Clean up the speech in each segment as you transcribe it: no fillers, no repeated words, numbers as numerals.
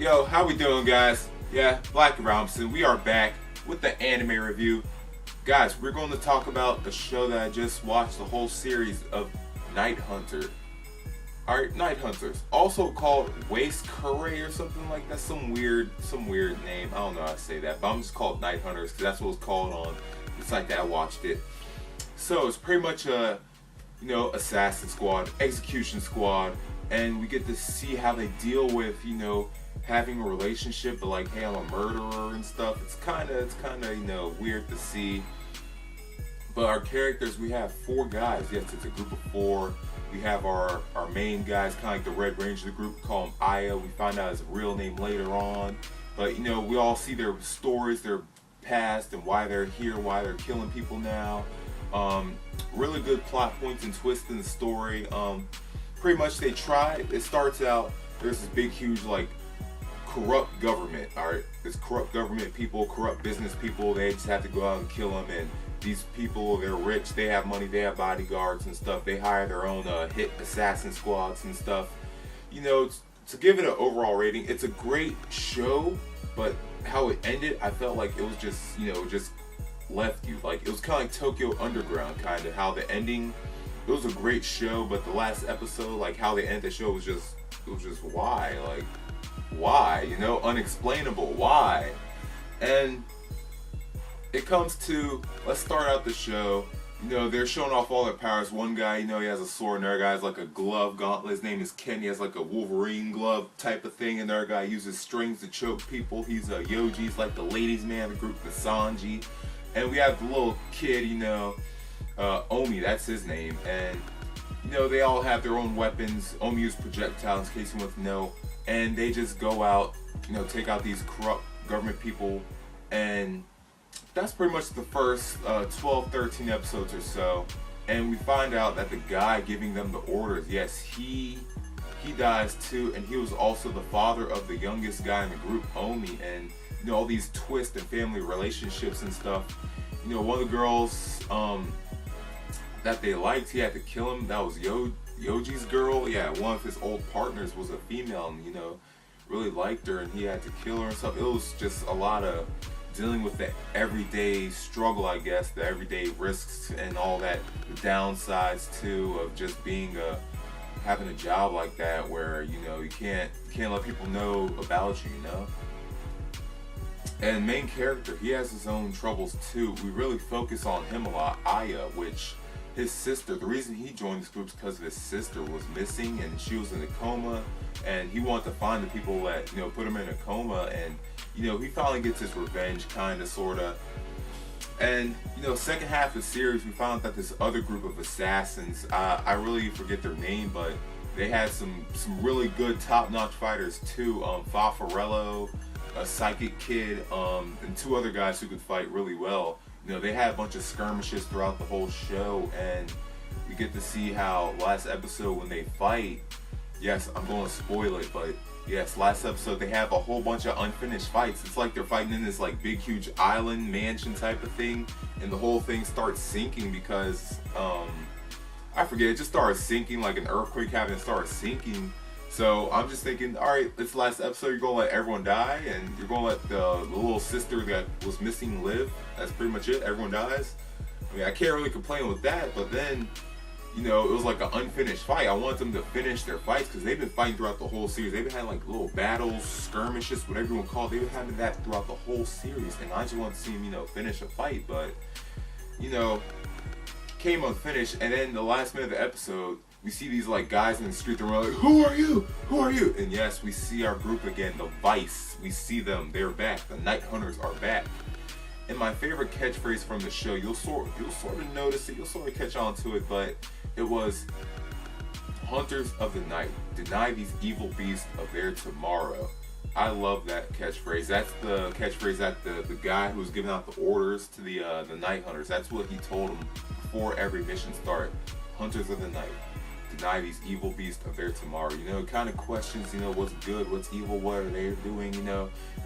Yo, how we doing, guys? Yeah, Black and Robinson. We are back with the anime review. Guys, we're going to talk about a show that I just watched, the whole series of Night Hunter. Alright, Night Hunters. Also called Weiß Kreuz or something like that. Some weird name. I don't know how to say that, but I'm just called Night Hunters because that's what it's called on the site that I watched it. So it's pretty much a, assassin squad, execution squad, and we get to see how they deal with, having a relationship, but like, hey, I'm a murderer and stuff. It's kind of, weird to see. But our characters, we have 4 guys. Yes, it's a group of 4. We have our main guys, kind of like the Red Ranger of the group, call him Aya. We find out his real name later on. But, we all see their stories, their past, and why they're here, why they're killing people now. Really good plot points and twists in the story. Pretty much they try. It starts out, there's this big, huge, corrupt government, alright? It's corrupt government people, corrupt business people. They just have to go out and kill them, and these people, they're rich, they have money, they have bodyguards and stuff. They hire their own hit assassin squads and stuff. To give it an overall rating, it's a great show, but how it ended, I felt like it was just, just left you. Like, it was kind of like Tokyo Underground, kind of, how the ending, it was a great show, but the last episode, like, how they ended the show was just, why? Like, why? Unexplainable. Why? And it comes to, let's start out the show. They're showing off all their powers. One guy, he has a sword. Another guy has like a glove gauntlet. His name is Ken. He has like a Wolverine glove type of thing. Another guy uses strings to choke people. He's a Yoji. He's like the ladies' man of the group, the Sanji. And we have the little kid, Omi, that's his name. And, they all have their own weapons. Omi uses projectiles, in case you want to know. And they just go out, take out these corrupt government people. And that's pretty much the first 12, 13 episodes or so. And we find out that the guy giving them the orders, yes, he dies too. And he was also the father of the youngest guy in the group, Omi. And, all these twists and family relationships and stuff. One of the girls that they liked, he had to kill him. That was Yoji's girl. Yeah, one of his old partners was a female, and really liked her, and he had to kill her and stuff. It was just a lot of dealing with the everyday struggle, I guess, the everyday risks and all that, the downsides too of just being having a job like that, where you can't let people know about you. And main character, he has his own troubles too. We really focus on him a lot, Aya, which his sister, the reason he joined this group is because his sister was missing and she was in a coma, and he wanted to find the people that, put him in a coma, and, he finally gets his revenge, kinda, sorta. And, second half of the series, we found out that this other group of assassins, I really forget their name, but they had some really good top-notch fighters too. Farfarello, a psychic kid, and 2 other guys who could fight really well. They had a bunch of skirmishes throughout the whole show, and we get to see how last episode when they fight, yes, I'm going to spoil it, but yes, last episode they have a whole bunch of unfinished fights. It's like they're fighting in this big huge island mansion type of thing, and the whole thing starts sinking because I forget, it just started sinking, like an earthquake happened and started sinking. So I'm just thinking, alright, this last episode, you're going to let everyone die, and you're going to let the little sister that was missing live. That's pretty much it, everyone dies. I mean, I can't really complain with that, but then, it was like an unfinished fight. I want them to finish their fights, because they've been fighting throughout the whole series. They've been having little battles, skirmishes, whatever you want to call it. They've been having that throughout the whole series, and I just want to see them, finish a fight, but, came unfinished, and then the last minute of the episode, we see these guys in the street, and we're like, who are you? Who are you? And yes, we see our group again, the Vice. We see them, they're back. The Night Hunters are back. And my favorite catchphrase from the show, you'll sort of notice it, you'll sort of catch on to it, but it was, Hunters of the Night, deny these evil beasts of their tomorrow. I love that catchphrase. That's the catchphrase that the guy who was giving out the orders to the Night Hunters, that's what he told them before every mission started. Hunters of the Night, deny these evil beasts of their tomorrow. It kind of questions, what's good, what's evil, what are they doing,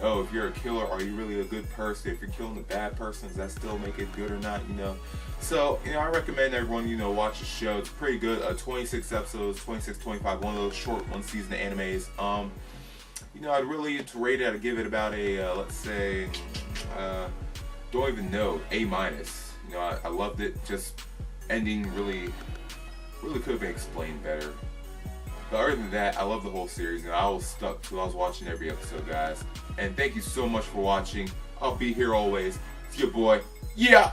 oh, if you're a killer, are you really a good person? If you're killing a bad person, does that still make it good or not, So, I recommend everyone, watch the show. It's pretty good. 26 episodes, 26, 25, one of those short one-season animes. you know, I'd really to rate it, I'd give it about a let's say, don't even know, A-. You know, I loved it. Just ending really could have been explained better. But other than that, I love the whole series, and I was stuck till I was watching every episode, guys. And thank you so much for watching. I'll be here always. It's your boy. Yeah!